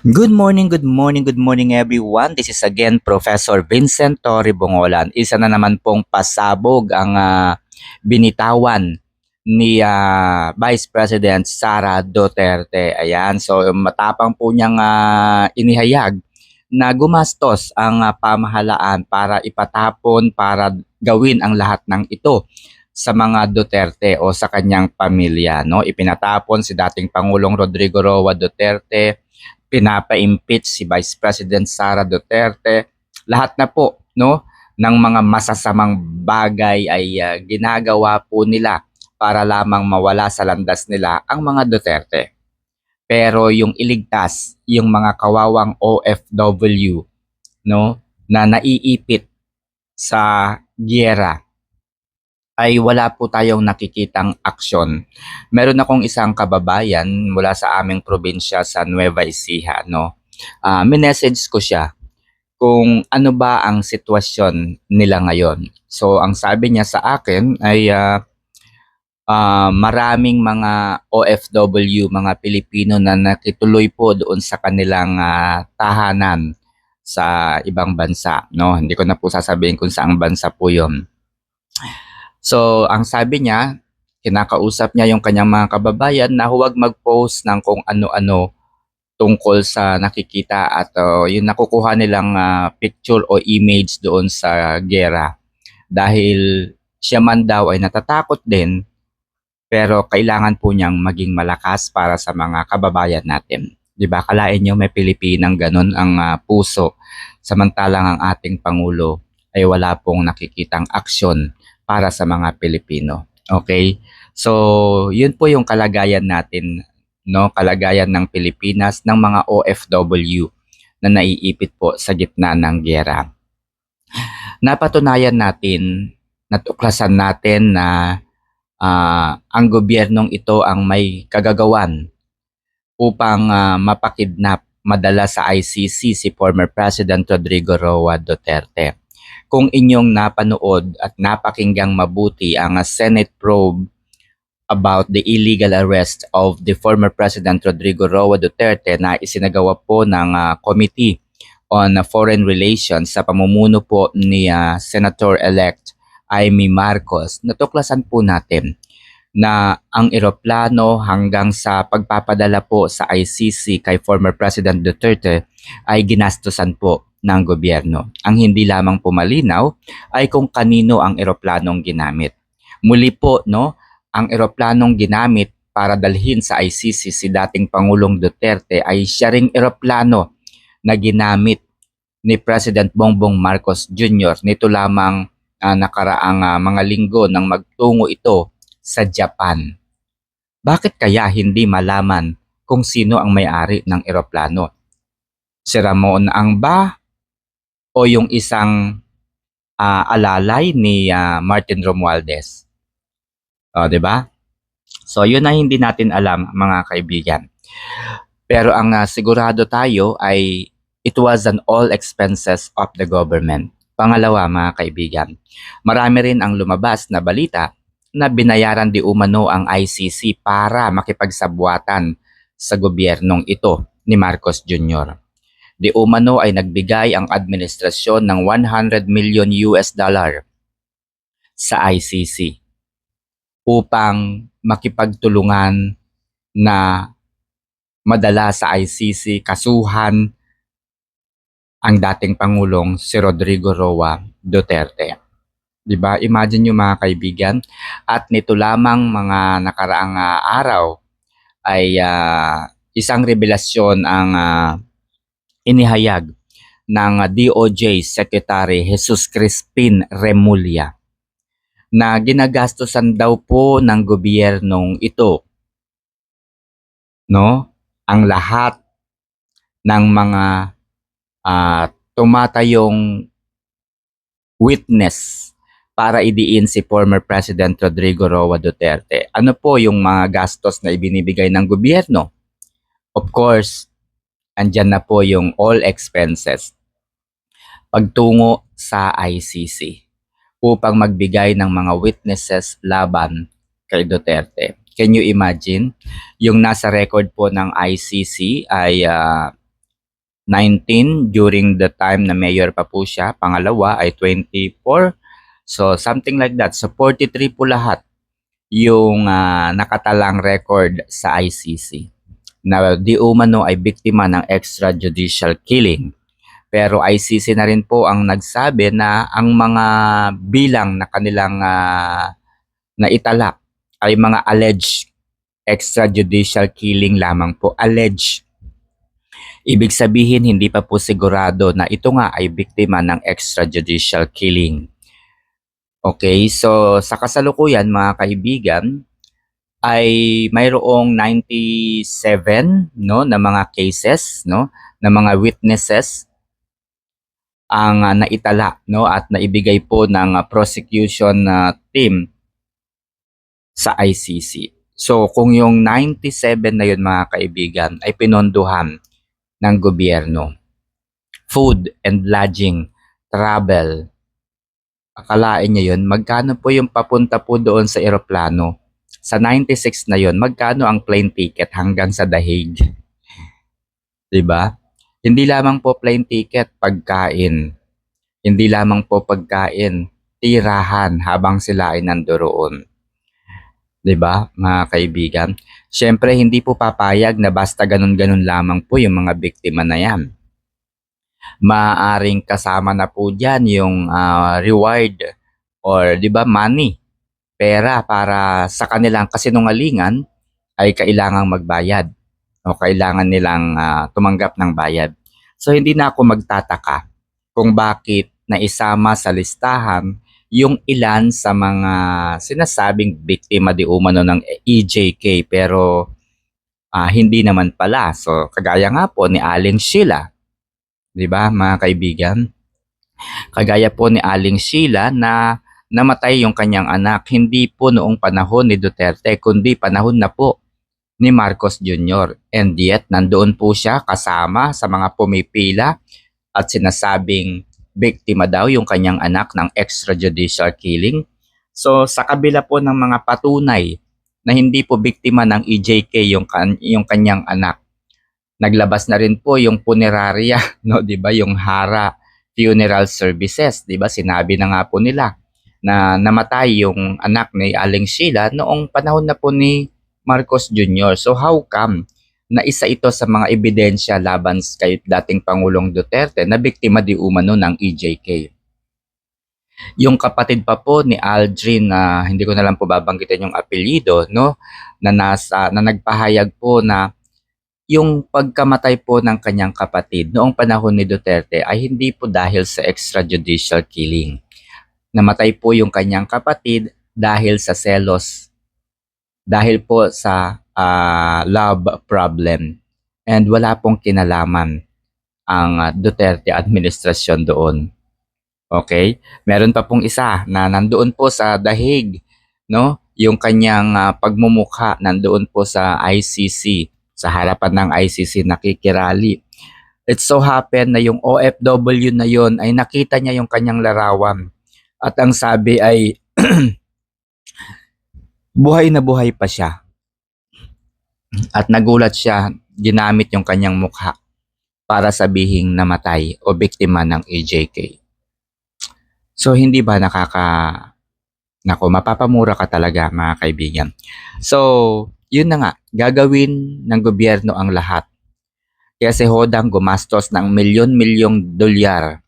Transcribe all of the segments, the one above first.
Good morning, good morning, good morning everyone. This is again Professor Vincent Torre Bongolan. Isa na naman pong pasabog ang binitawan ni Vice President Sara Duterte. Ayan, so matapang po niyang inihayag na gumastos ang pamahalaan para ipatapon, para gawin ang lahat ng ito sa mga Duterte o sa kanyang pamilya. No? Ipinatapon si dating Pangulong Rodrigo Roa Duterte, pinapa-impeach si Vice President Sara Duterte. Lahat na po no ng mga masasamang bagay ay ginagawa po nila para lamang mawala sa landas nila ang mga Duterte. Pero yung iligtas, yung mga kawawang OFW no na naiipit sa giyera ay wala po tayong nakikitang aksyon. Meron akong isang kababayan mula sa aming probinsya sa Nueva Ecija, no. Minessage ko siya kung ano ba ang sitwasyon nila ngayon. So ang sabi niya sa akin ay maraming mga OFW, mga Pilipino na nakituloy po doon sa kanilang tahanan sa ibang bansa, no. Hindi ko na po sasabihin kung saang bansa po 'yon. So, ang sabi niya, kinakausap niya yung kanyang mga kababayan na huwag mag-post ng kung ano-ano tungkol sa nakikita at yung nakukuha nilang picture o image doon sa gera. Dahil siya man daw ay natatakot din, pero kailangan po niyang maging malakas para sa mga kababayan natin. 'Di ba? Kalain niyo may Pilipinang ganun ang puso, samantalang ang ating Pangulo ay wala pong nakikitang aksyon para sa mga Pilipino. Okay? So, yun po yung kalagayan natin, no? Kalagayan ng Pilipinas, ng mga OFW na naiipit po sa gitna ng giyera. Napatunayan natin, natuklasan natin na ang gobyernong ito ang may kagagawan upang mapakidnap, madala sa ICC si former President Rodrigo Roa Duterte. Kung inyong napanood at napakinggang mabuti ang Senate probe about the illegal arrest of the former President Rodrigo Roa Duterte na isinagawa po ng Committee on Foreign Relations sa pamumuno po ni Senator-elect Amy Marcos, natuklasan po natin na ang eroplano hanggang sa pagpapadala po sa ICC kay former President Duterte ay ginastusan po ng gobyerno. Ang hindi lamang pumalinaw ay kung kanino ang eroplanong ginamit. Muli po, no, ang eroplanong ginamit para dalhin sa ICC si dating Pangulong Duterte ay siya ring eroplano na ginamit ni President Bongbong Marcos Jr. Nito lamang nakaraang mga linggo nang magtungo ito sa Japan. Bakit kaya hindi malaman kung sino ang may-ari ng eroplano? Si Ramon Angba o yung isang alalay ni Martin Romualdez? O, 'di ba? So, yun na hindi natin alam, mga kaibigan. Pero ang sigurado tayo ay it was an all expenses of the government. Pangalawa, mga kaibigan, marami rin ang lumabas na balita na binayaran di umano ang ICC para makipagsabwatan sa gobyernong ito ni Marcos Jr. Di umano ay nagbigay ang administrasyon ng 100 million US dollar sa ICC upang makipagtulungan na madala sa ICC kasuhan ang dating Pangulong si Rodrigo Roa Duterte. 'Di ba? Imagine niyo, mga kaibigan, at nito lamang mga nakaraang araw ay isang revelasyon ang inihayag ng DOJ Secretary Jesus Crispin Remulla na ginagastusan daw po ng gobyernong ito, no, ang lahat ng mga tumatayong witness para idiin si former President Rodrigo Roa Duterte. Ano po yung mga gastos na ibinibigay ng gobyerno? Of course, andyan na po yung all expenses pagtungo sa ICC upang magbigay ng mga witnesses laban kay Duterte. Can you imagine? Yung nasa record po ng ICC ay 19 during the time na mayor pa po siya. Pangalawa ay 24. So something like that. So 43 po lahat yung nakatalang record sa ICC na di umano ay biktima ng extrajudicial killing. Pero ICC na rin po ang nagsabi na ang mga bilang na kanilang naitala ay mga alleged extrajudicial killing lamang po. Alleged. Ibig sabihin hindi pa po sigurado na ito nga ay biktima ng extrajudicial killing. Okay, so sa kasalukuyan mga kaibigan, ay mayroong 97 no na mga cases no na mga witnesses ang naitala no at naibigay po ng prosecution team sa ICC. So kung yung 97 na yun mga kaibigan ay pinondohan ng gobyerno, food and lodging, travel, akalain niyo yun, magkano po yung papunta po doon sa eroplano? Sa 96 na yon, magkano ang plane ticket hanggang sa The Hague? 'Di ba? Hindi lamang po plane ticket, pagkain. Hindi lamang po pagkain, tirahan habang sila ay nandoon. 'Di ba, mga kaibigan? Siyempre hindi po papayag na basta ganun-ganun lamang po yung mga biktima na 'yan. Maaaring kasama na po diyan yung reward or 'di ba money, pera para sa kanilang kasinungalingan ay kailangang magbayad o kailangan nilang tumanggap ng bayad. So hindi na ako magtataka kung bakit naisama sa listahan yung ilan sa mga sinasabing biktima di umano ng EJK pero hindi naman pala. So kagaya nga po ni Aling Sheila, 'di ba mga kaibigan? Kagaya po ni Aling Sheila na namatay yung kanyang anak hindi po noong panahon ni Duterte kundi panahon na po ni Marcos Jr. And yet nandoon po siya kasama sa mga pumipila at sinasabing biktima daw yung kanyang anak ng extrajudicial killing. So sa kabila po ng mga patunay na hindi po biktima ng EJK yung kanyang anak, naglabas na rin po yung punerarya, no, 'di ba, yung Hara Funeral Services, 'di ba? Sinabi na nga po nila na namatay yung anak ni Aling Sheila noong panahon na po ni Marcos Jr. So how come na isa ito sa mga ebidensya laban kay dating Pangulong Duterte na biktima di umano ng EJK? Yung kapatid pa po ni Aldrin na hindi ko na lang po babanggitin yung apelyido, no, na nagpahayag po na yung pagkamatay po ng kanyang kapatid noong panahon ni Duterte ay hindi po dahil sa extrajudicial killing. Namatay po yung kanyang kapatid dahil sa selos, dahil po sa love problem. And wala pong kinalaman ang Duterte administrasyon doon. Okay? Meron pa pong isa na nandoon po sa The Hague, no? Yung kanyang pagmumukha nandoon po sa ICC, sa harapan ng ICC nakikirali. It so happen na yung OFW na yon ay nakita niya yung kanyang larawan. At ang sabi ay buhay na buhay pa siya. At nagulat siya, ginamit yung kanyang mukha para sabihing namatay o biktima ng EJK. So hindi ba mapapamura ka talaga mga kaibigan. So yun na nga, gagawin ng gobyerno ang lahat. Kaya si Hodang gumastos ng milyon-milyong dolyar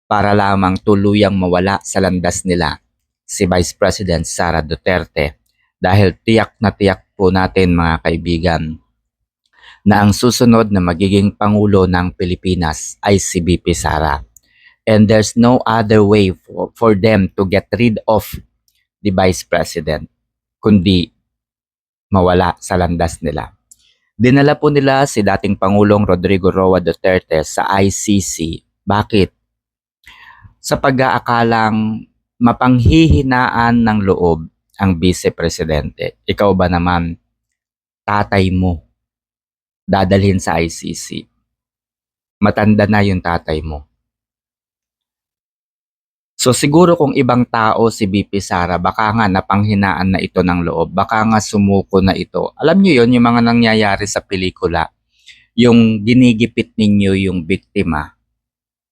para lamang tuluyang mawala sa landas nila si Vice President Sara Duterte. Dahil tiyak na tiyak po natin mga kaibigan na ang susunod na magiging Pangulo ng Pilipinas ay si VP Sara. And there's no other way for them to get rid of the Vice President kundi mawala sa landas nila. Dinala po nila si dating Pangulong Rodrigo Roa Duterte sa ICC. Bakit? Sa pag-aakalang mapanghihinaan ng loob ang Vice-Presidente. Ikaw ba naman, tatay mo, dadalhin sa ICC? Matanda na yung tatay mo. So siguro kung ibang tao si VP Sara, baka nga napanghinaan na ito ng loob, baka nga sumuko na ito. Alam niyo yon yung mga nangyayari sa pelikula yung ginigipit ninyo yung biktima,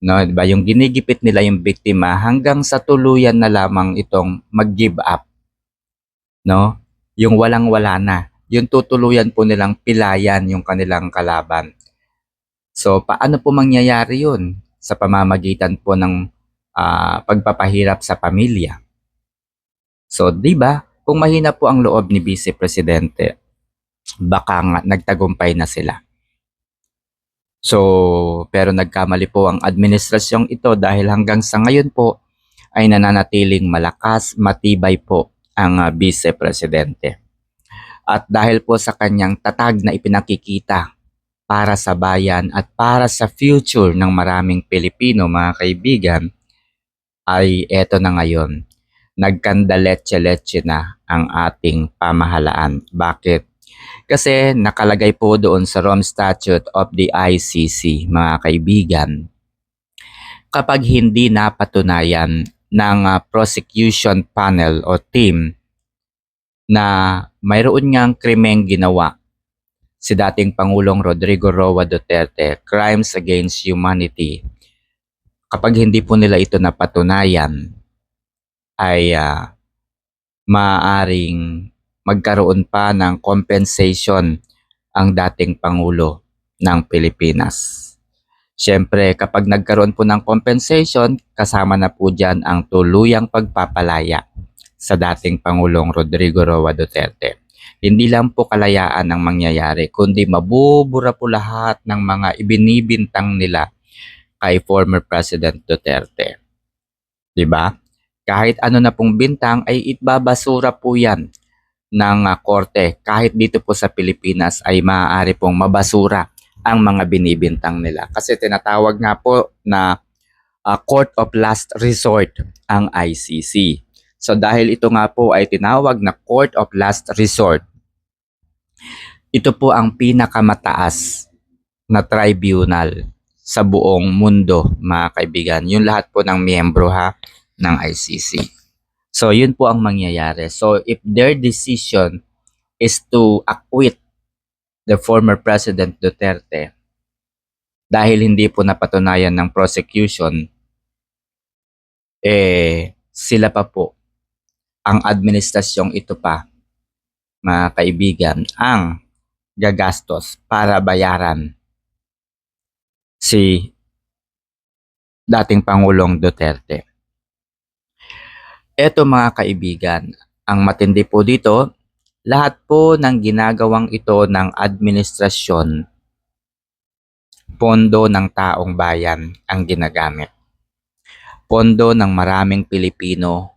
no, 'di ba? Yung ginigipit nila yung biktima hanggang sa tuluyan na lamang itong mag-give up, no? Yung walang-wala na. Yung tutuluyan po nilang pilayan yung kanilang kalaban. So, paano po mangyayari yun? Sa pamamagitan po ng pagpapahirap sa pamilya. So, 'di ba? Kung mahina po ang loob ni Vice Presidente, baka nga nagtagumpay na sila. So, pero nagkamali po ang administrasyong ito dahil hanggang sa ngayon po ay nananatiling malakas, matibay po ang Vice Presidente. At dahil po sa kanyang tatag na ipinakikita para sa bayan at para sa future ng maraming Pilipino, mga kaibigan, ay eto na ngayon. Nagkandaletse-letse na ang ating pamahalaan. Bakit? Kasi nakalagay po doon sa Rome Statute of the ICC, mga kaibigan, kapag hindi napatunayan ng prosecution panel o team na mayroon ngang krimeng ginawa si dating Pangulong Rodrigo Roa Duterte, crimes against humanity, kapag hindi po nila ito napatunayan, ay maaaring magkaroon pa ng compensation ang dating Pangulo ng Pilipinas. Siyempre, kapag nagkaroon po ng compensation, kasama na po dyan ang tuluyang pagpapalaya sa dating Pangulong Rodrigo Roa Duterte. Hindi lang po kalayaan ang mangyayari, kundi mabubura po lahat ng mga ibinibintang nila kay former President Duterte. 'Di ba? Kahit ano na pong bintang ay ibabasura po yan ng korte. Kahit dito po sa Pilipinas ay maaari pong mabasura ang mga binibintang nila. Kasi tinatawag nga po na Court of Last Resort ang ICC. So dahil ito nga po ay tinawag na Court of Last Resort, ito po ang pinakamataas na tribunal sa buong mundo, mga kaibigan. Yung lahat po ng miyembro ng ICC. So yun po ang mangyayari. So if their decision is to acquit the former President Duterte dahil hindi po napatunayan ng prosecution, sila pa po, ang administrasyong ito pa, mga kaibigan, ang gagastos para bayaran si dating Pangulong Duterte. Eto mga kaibigan, ang matindi po dito, lahat po ng ginagawang ito ng administrasyon, pondo ng taong bayan ang ginagamit. Pondo ng maraming Pilipino,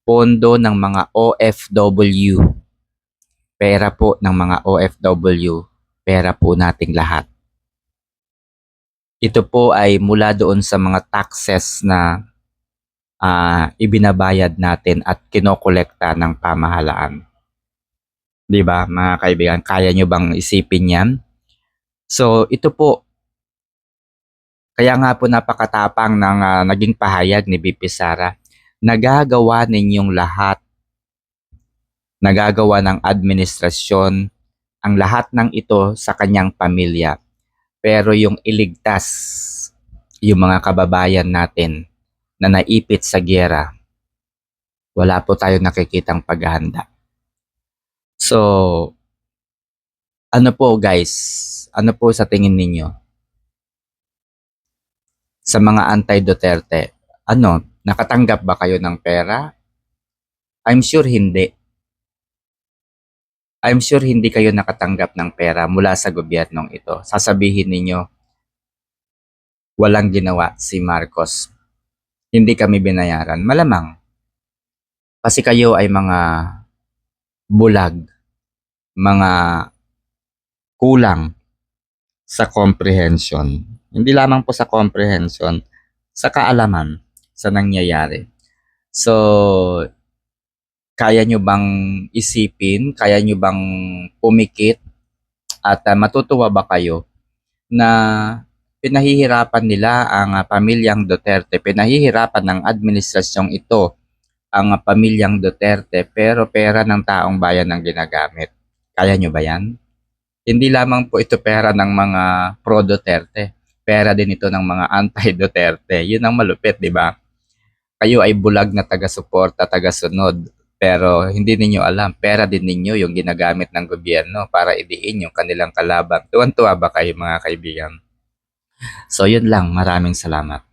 pondo ng mga OFW, pera po ng mga OFW, pera po nating lahat. Ito po ay mula doon sa mga taxes na ibinabayad natin at kinokolekta ng pamahalaan. 'Di ba, mga kaibigan, kaya nyo bang isipin 'yan? So, ito po, kaya nga po napakatapang ng naging pahayag ni VP Sara. Nagagawa ninyong lahat, nagagawa ng administrasyon ang lahat ng ito sa kanyang pamilya. Pero yung iligtas yung mga kababayan natin na naipit sa giyera, wala po tayong nakikitang paghahanda. So, ano po guys? Ano po sa tingin ninyo? Sa mga anti-Duterte, nakatanggap ba kayo ng pera? I'm sure hindi. I'm sure hindi kayo nakatanggap ng pera mula sa gobyernong ito. Sasabihin ninyo, walang ginawa si Marcos. Hindi kami binayaran. Malamang. Kasi kayo ay mga bulag, mga kulang sa comprehension. Hindi lamang po sa comprehension, sa kaalaman sa nangyayari. So, kaya nyo bang isipin, kaya nyo bang pumikit at matutuwa ba kayo na pinahihirapan nila ang pamilyang Duterte, pinahihirapan ng administrasyong ito ang pamilyang Duterte pero pera ng taong bayan ang ginagamit. Kaya nyo ba yan? Hindi lamang po ito pera ng mga pro-Duterte, pera din ito ng mga anti-Duterte. Yun ang malupit, di ba? Kayo ay bulag na taga-suporta, taga-sunod, pero hindi ninyo alam, pera din ninyo yung ginagamit ng gobyerno para idiin yung kanilang kalaban. Tuwan-tuwa ba kayo mga kaibigan? So yun lang, maraming salamat.